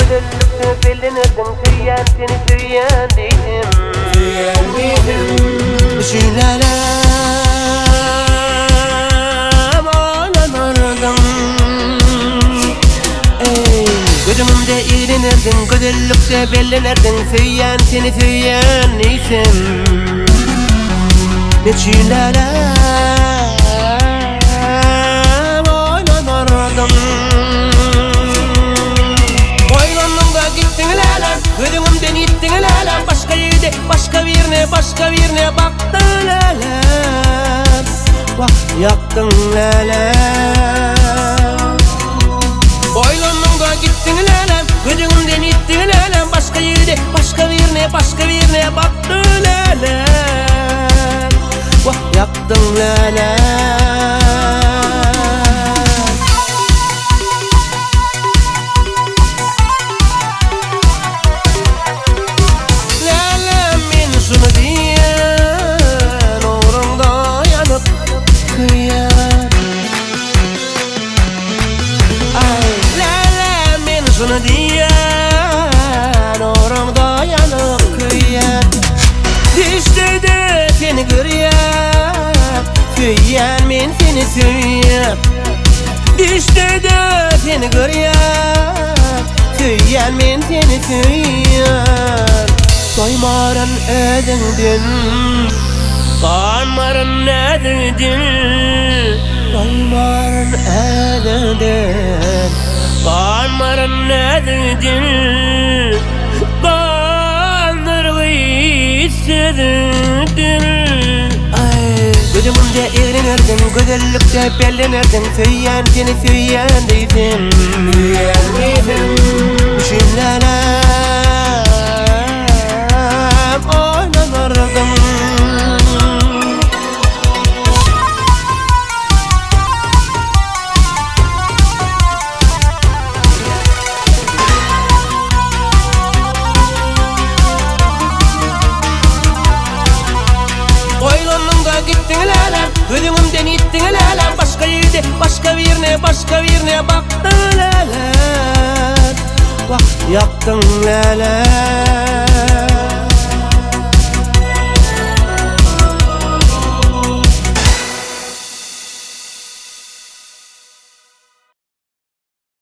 Güzellikte bellenirdim, tüyen seni tüyen deydim. Tüyen deydim. Düşünelim oynanırdım. Gözümde iğrenirdim, güzellikte bellenirdim, tüyen seni tüyen deydim. Düşünelim oynanırdım. Gözümden gittin lelem, başka yerde, başka birine baktın lelem. Vah yaktın lelem. Boylanımda gittin lelem, gözümden gittin lelem, başka yerde, başka birine baktın lelem. Vah yaktın lelem. Şunu diyen orumda yanıp kıyan, düştü de seni görüyen, tüyen men seni tüyen. Düştü de seni görüyen, tüyen men seni tüyen. Doymarın özündün, kanmarın özündün. Doymarın özündün, kanmarın nedin, kandır gıyısıdın. Gözümde eğlenirdim, güzellikte bellenirdim, tüyen seni tüyen deydim. Tüyen deydim. Düşünelim oynanırdım. Gittin lelem, gözümden gittin lelem, başka yerde, başka birine baktın lelem. Vah yaktın lelem.